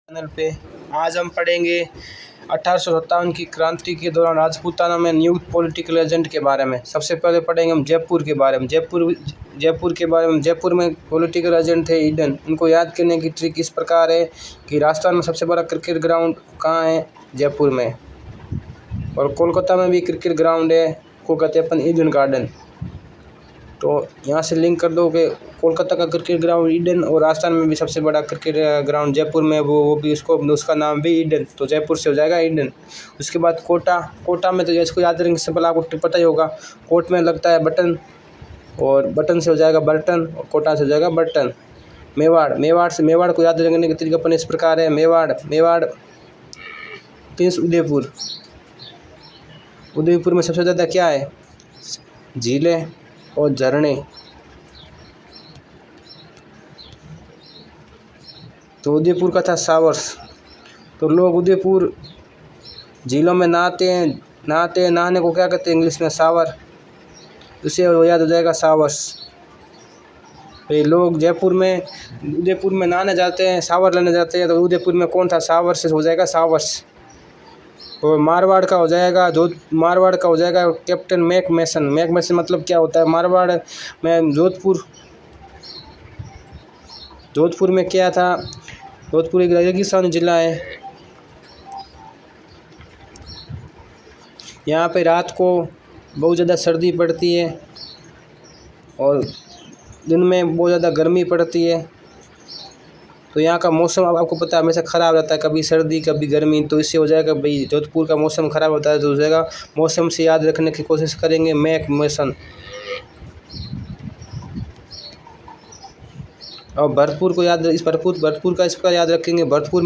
Channel पे आज हम पढ़ेंगे 1857 की क्रांति के दौरान राजपूताना में नियुक्त पॉलिटिकल एजेंट के बारे में। सबसे पहले पढ़ेंगे हम जयपुर के बारे में। जयपुर में पॉलिटिकल एजेंट थे ईडन। इनको याद करने की ट्रिक इस प्रकार है कि राजस्थान में सबसे बड़ा क्रिकेट ग्राउंड कहाँ है? जयपुर में। और कोलकाता में भी क्रिकेट ग्राउंड है, को कहते हैं अपन ईडन गार्डन। तो यहाँ से लिंक कर दो कि कोलकाता का क्रिकेट ग्राउंड ईडन और राजस्थान में भी सबसे बड़ा क्रिकेट ग्राउंड जयपुर में वो भी उसका नाम भी ईडन, तो जयपुर से हो जाएगा ईडन। उसके बाद कोटा में तो इसको याद रखेंगे, सिंपल आपको पता ही होगा। कोट में लगता है बटन और बटन से हो जाएगा बर्टन और कोटा से हो जाएगा बर्टन। मेवाड़ को याद रखने के तरीका अपन इस प्रकार है। मेवाड़ प्रिंस उदयपुर में सबसे ज़्यादा क्या है? झीलें और झरने। तो उदयपुर का था सावर्स। तो लोग उदयपुर झीलों में नहाते हैं। नहाने को क्या कहते हैं इंग्लिश में? सावर। उसे याद हो जाएगा सावर्स। ये लोग उदयपुर में नहाने जाते हैं, सावर लेने जाते हैं। तो उदयपुर में कौन था? सावर से हो जाएगा सावर्स। और मारवाड़ का हो जाएगा कैप्टन मैक मैसन मतलब क्या होता है? मारवाड़ में जोधपुर में क्या था? जोधपुर एक रेगिस्तानी जिला है। यहाँ पे रात को बहुत ज़्यादा सर्दी पड़ती है और दिन में बहुत ज़्यादा गर्मी पड़ती है। तो यहाँ का मौसम अब आपको पता है हमेशा ख़राब रहता है, कभी सर्दी कभी गर्मी। तो इससे हो जाएगा भाई जोधपुर का मौसम ख़राब होता है, तो हो जाएगा मौसम से याद रखने की कोशिश करेंगे मैक मैसन। और भरतपुर को भरतपुर का इसका याद रखेंगे। भरतपुर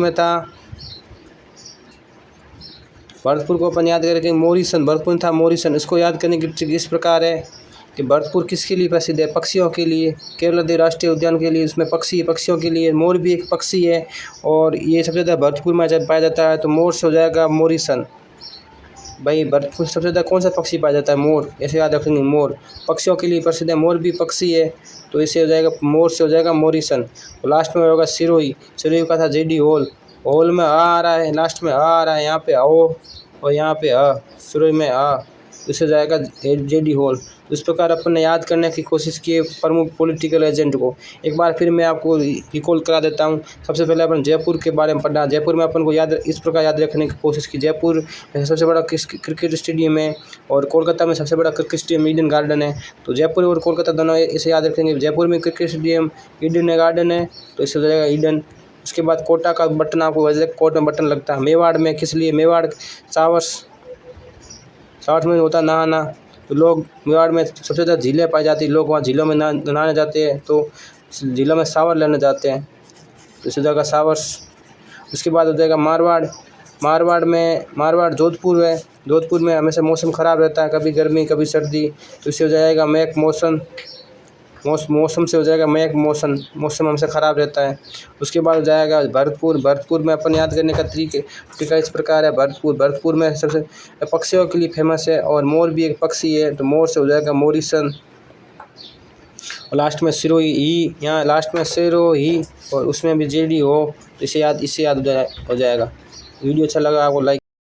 को अपन याद करेंगे मोरिसन। भरतपुर था मोरिसन। इसको याद करने की ट्रिक इस प्रकार है कि भरतपुर किसके लिए प्रसिद्ध है? पक्षियों के लिए। केवलादेव राष्ट्रीय उद्यान के लिए, इसमें पक्षियों के लिए। मोर भी एक पक्षी है और ये सबसे ज़्यादा भरतपुर में पाया जाता है। तो मोर से हो जाएगा मोरिसन। भाई भरतपुर सबसे ज़्यादा कौन सा पक्षी पाया जाता है? मोर। ऐसे याद रखेंगे मोर पक्षियों के लिए प्रसिद्ध है। मोर भी पक्षी है, तो इससे हो जाएगा मोर से हो जाएगा मोरिसन। तो लास्ट में होगा सिरोही का था जेडी हॉल में आ रहा है, लास्ट में आ रहा है, यहाँ पे आओ और यहाँ पे सिरोही में इससे जाएगा जेडी हॉल। इस प्रकार अपन ने याद करने की कोशिश की प्रमुख पॉलिटिकल एजेंट को। एक बार फिर मैं आपको रिकॉल करा देता हूँ। सबसे पहले अपन जयपुर के बारे में पढ़ा। जयपुर में अपन को इस प्रकार याद रखने की कोशिश की। जयपुर में सबसे बड़ा क्रिकेट स्टेडियम है और कोलकाता में सबसे बड़ा क्रिकेट स्टेडियम ईडन गार्डन है। तो जयपुर और कोलकाता दोनों इसे याद रखेंगे। जयपुर में क्रिकेट स्टेडियम, ईडन गार्डन है, तो इससे हो जाएगा ईडन। उसके बाद कोटा का बटन आपको कोट में बटन लगता है। मेवाड़ में किस लिए? मेवाड़ साउथ में होता नहाना। तो लोग मेवाड़ में सबसे ज़्यादा झीलें पाई जाती है, लोग वहाँ झीलों में नहाने जाते हैं, तो झीलों में सावर लेने जाते हैं, तो इस जगह सावर्स। उसके बाद हो जाएगा मारवाड़ जोधपुर में हमेशा मौसम ख़राब रहता है, कभी गर्मी कभी सर्दी, तो इससे हो जाएगा मैक मौसम से हो जाएगा मैक मौसम हमसे ख़राब रहता है। उसके बाद हो जाएगा भरतपुर में अपन याद करने का तरीका इस प्रकार है। भरतपुर में सबसे पक्षियों के लिए फेमस है और मोर भी एक पक्षी है, तो मोर से हो जाएगा मोरिसन। और लास्ट में सिरोही, यहाँ लास्ट में सिरोही और उसमें भी जेडी हो, इसे याद हो जाएगा। वीडियो अच्छा लगा आपको लाइक